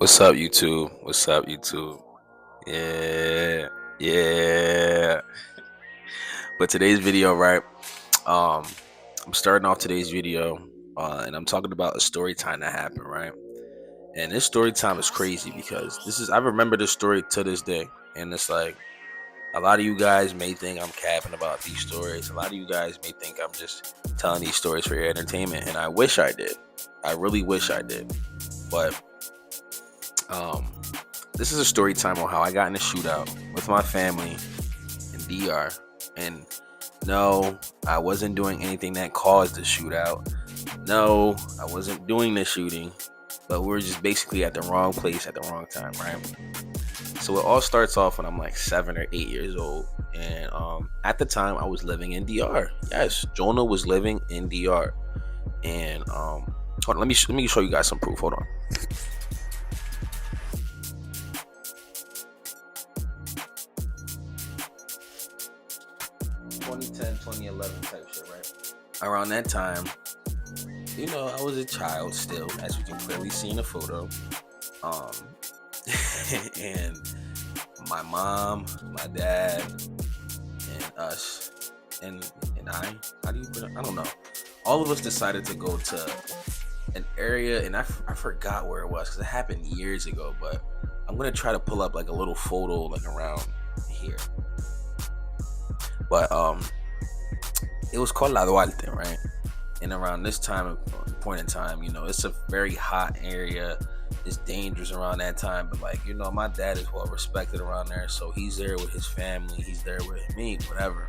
What's up, YouTube? What's up, YouTube? Yeah, yeah. But today's video, right? Um, I'm starting off today's video, and I'm talking about a story time that happened, right? And this story time is crazy because I remember this story to this day, and it's like a lot of you guys may think I'm capping about these stories. A lot of you guys may think I'm just telling these stories for your entertainment, and I wish I did. I really wish I did, but um this is a story time on how I got in a shootout with my family in DR. And no, I wasn't doing anything that caused the shootout. No, I wasn't doing the shooting, but we were just basically at the wrong place at the wrong time, right? So it all starts off when I'm like 7 or 8 years old. And at the time I was living in DR. Yes, Jonah was living in DR. And hold on, let me show you guys some proof. Hold on. 2010, 2011 type shit, right? Around that time, I was a child still, as you can clearly see in the photo. Um, and my mom, my dad, and us, and how do you put it? I don't know. All of us decided to go to an area, and I forgot where it was because it happened years ago. But I'm gonna try to pull up like a little photo like around here. But it was called La Duarte, right? And around this point in time, it's a very hot area. It's dangerous around that time, but my dad is well respected around there, so he's there with his family. He's there with me, whatever.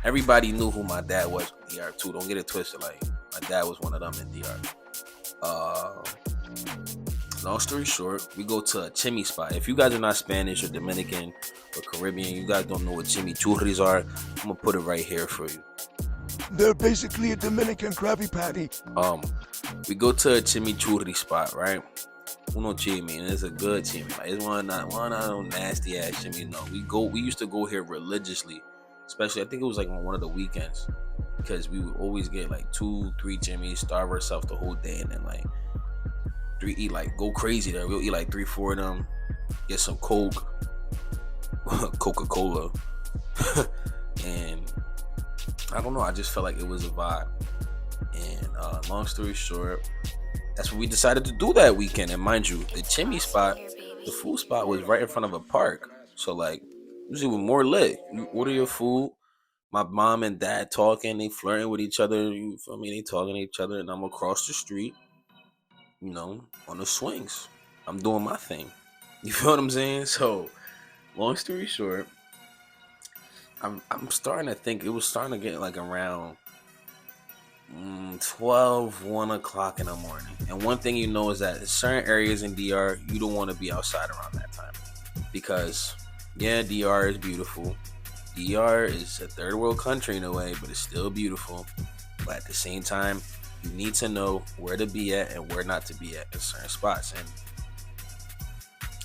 Everybody knew who my dad was in DR too. Don't get it twisted. Like my dad was one of them in DR. Uh, Long story short, we go to a chimney spot. If you guys are not Spanish or Dominican or Caribbean, you guys don't know what chimichurris are. I'm gonna put it right here for you. They're basically a Dominican Krabby Patty. We go to a chimichurri spot, right? Uno chimi, and it's a good chimi. Like it's one of those nasty ass chimi. No, we used to go here religiously, especially I think it was like on one of the weekends, because we would always get like 2-3 chimis, starve ourselves the whole day, and then like go crazy there. We'll eat like 3-4 of them, get some Coke, Coca-Cola, and I don't know. I just felt like it was a vibe. And long story short, that's what we decided to do that weekend. And mind you, the chimney spot, the food spot was right in front of a park. So like, usually we're more lit. You order your food. My mom and dad talking, they flirting with each other. You feel me? They talking to each other, and I'm across the street, on the swings. I'm doing my thing. You feel what I'm saying? So, long story short, I'm starting to think it was starting to get like around 12, 1 o'clock in the morning. And one thing is that in certain areas in DR, you don't want to be outside around that time. Because, yeah, DR is beautiful. DR is a third world country in a way, but it's still beautiful. But at the same time, you need to know where to be at and where not to be at in certain spots. And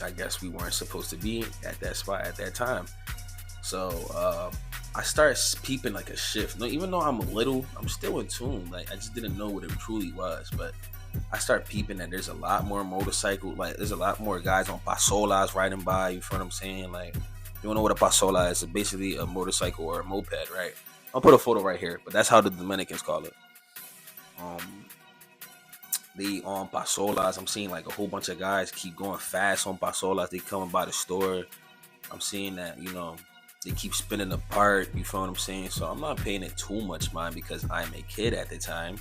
I guess we weren't supposed to be at that spot at that time. So I started peeping like a shift. No, even though I'm still in tune. Like I just didn't know what it truly was. But I start peeping that there's a lot more motorcycle. Like there's a lot more guys on pasolas riding by. You feel what I'm saying? Like you don't know what a pasola is? It's basically a motorcycle or a moped, right? I'll put a photo right here. But that's how the Dominicans call it. They on pasolas. I'm seeing like a whole bunch of guys keep going fast on pasolas. They coming by the store. I'm seeing that they keep spinning apart. You feel what I'm saying? So I'm not paying it too much mind because I'm a kid at the time,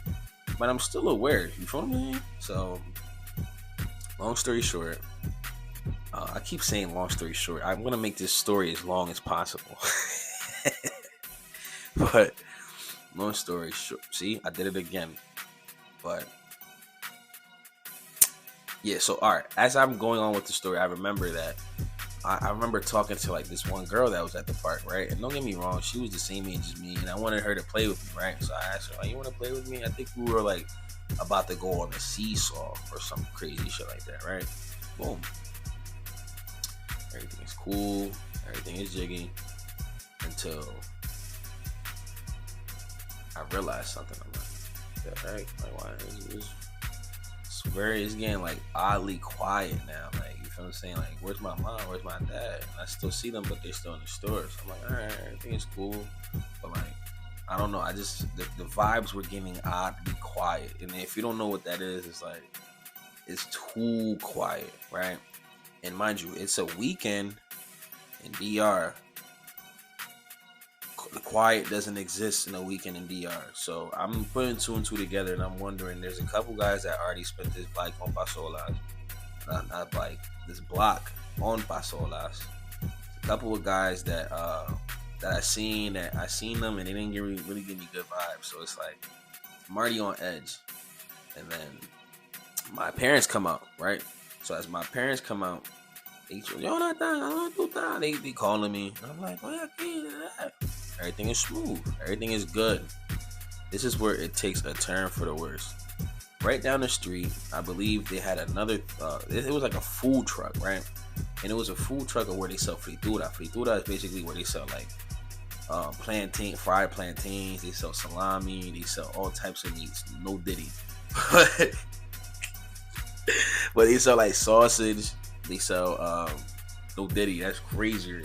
but I'm still aware. You feel what I'm saying? So long story short, I keep saying long story short. I'm gonna make this story as long as possible. But long story short, see, I did it again. But yeah, so all right. As I'm going on with the story, I remember that I remember talking to like this one girl that was at the park, right? And don't get me wrong, she was the same age as me, and I wanted her to play with me, right? So I asked her, "Oh, you want to play with me?" I think we were like about to go on a seesaw or some crazy shit like that, right? Boom. Everything is cool. Everything is jiggy until I realized something. I'm like, yeah, right? Like, why is it's getting like oddly quiet now. Like, you feel what I'm saying? Like, where's my mom? Where's my dad? And I still see them, but they're still in the store. So I'm like, all right, everything's cool. But like, I don't know. I just the vibes were getting oddly quiet. And if you don't know what that is, it's like it's too quiet, right? And mind you, it's a weekend in DR. The quiet doesn't exist in a weekend in DR. So I'm putting two and two together, and I'm wondering. There's a couple guys that already spent this bike on Pasolas, not bike, this block on Pasolas. A couple of guys that I seen them, and they didn't really give me good vibes. So it's like I'm already on edge, and then my parents come out, right? So as my parents come out, they calling me, and I'm like, oh yeah, everything is smooth, everything is good. This is where it takes a turn for the worse. Right down the street, I believe they had another. It was like a food truck, right? And it was a food truck of where they sell fritura. Fritura is basically where they sell like fried plantains. They sell salami. They sell all types of meats. No diddy, but they sell like sausage. They sell no diddy. That's crazier.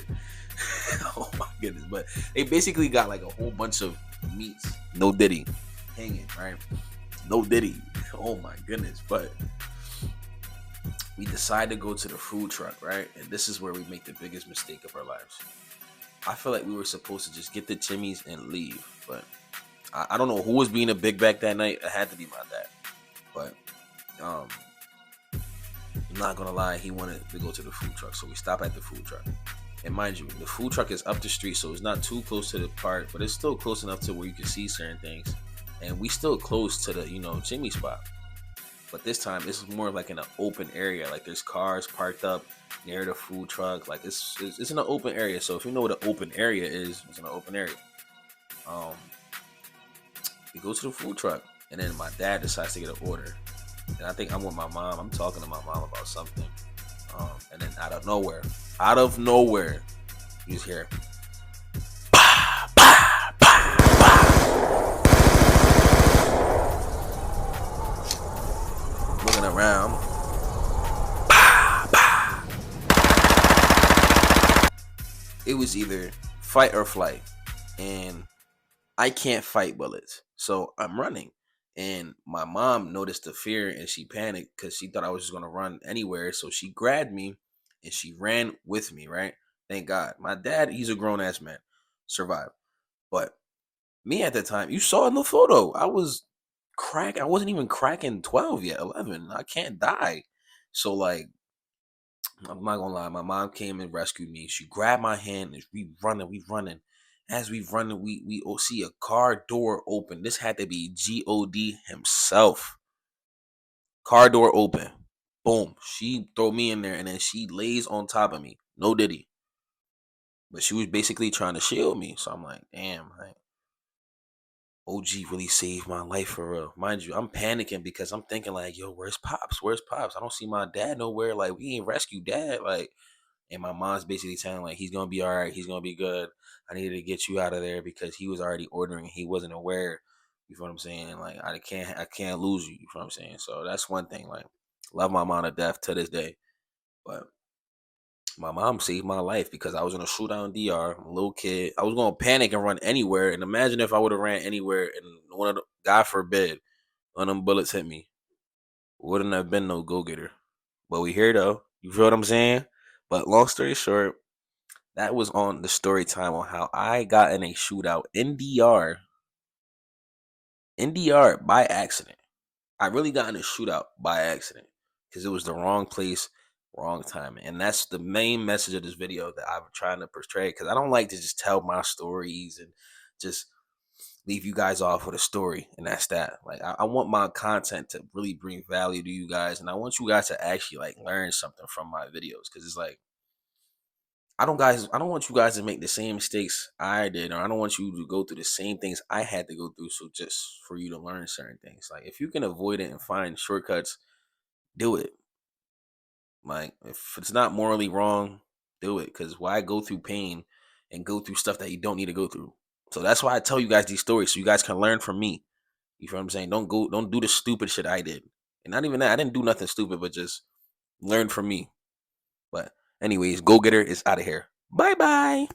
Oh my goodness! But they basically got like a whole bunch of meats. No diddy, hanging right. No diddy. Oh my goodness! But we decide to go to the food truck, right? And this is where we make the biggest mistake of our lives. I feel like we were supposed to just get the chimneys and leave, but I don't know who was being a big back that night. It had to be my dad, but um, I'm not gonna lie, he wanted to go to the food truck, so we stop at the food truck. And mind you, the food truck is up the street, so it's not too close to the park, but it's still close enough to where you can see certain things. And we still close to the chimney spot. But this time it's more like in an open area. Like there's cars parked up near the food truck. Like it's in an open area. So if you know what an open area is, it's in an open area. We go to the food truck, and then my dad decides to get an order. And I think I'm with my mom. I'm talking to my mom about something. And then out of nowhere, you just hear, bah, bah, bah, bah. Looking around, bah, bah. It was either fight or flight, and I can't fight bullets, so I'm running. And my mom noticed the fear and she panicked because she thought I was just gonna run anywhere. So she grabbed me and she ran with me, right? Thank God. My dad, he's a grown ass man, survived. But me at the time, you saw in the photo, I wasn't even cracking 12 yet, 11. I can't die. So like, I'm not gonna lie, my mom came and rescued me. She grabbed my hand and we running. As we running, we see a car door open. This had to be God himself. Car door open. Boom. She throw me in there and then she lays on top of me. No diddy. But she was basically trying to shield me. So I'm like, damn, like, OG really saved my life for real. Mind you, I'm panicking because I'm thinking like, yo, where's Pops? Where's Pops? I don't see my dad nowhere. Like, we ain't rescued dad. Like, and my mom's basically saying like, he's gonna be all right. He's gonna be good. I needed to get you out of there because he was already ordering. He wasn't aware. You feel what I'm saying? Like, I can't lose you. You feel what I'm saying? So that's one thing. Like, love my mom to death to this day. But my mom saved my life because I was in a shootout in DR. I'm a little kid. I was gonna panic and run anywhere. And imagine if I would have ran anywhere and God forbid, one of them bullets hit me. Wouldn't have been no go getter. But we here though. You feel what I'm saying? But long story short, that was on the story time on how I got in a shootout in DR by accident. I really got in a shootout by accident because it was the wrong place, wrong time. And that's the main message of this video that I'm trying to portray because I don't like to just tell my stories and just leave you guys off with a story and that's that. Like I want my content to really bring value to you guys and I want you guys to actually like learn something from my videos because it's like I don't want you guys to make the same mistakes I did, or I don't want you to go through the same things I had to go through. So just for you to learn certain things. Like if you can avoid it and find shortcuts, do it. Like if it's not morally wrong, do it. Cause why go through pain and go through stuff that you don't need to go through? So that's why I tell you guys these stories so you guys can learn from me. You feel what I'm saying? Don't do the stupid shit I did. And not even that. I didn't do nothing stupid, but just learn from me. But anyways, Go Getter is out of here. Bye bye.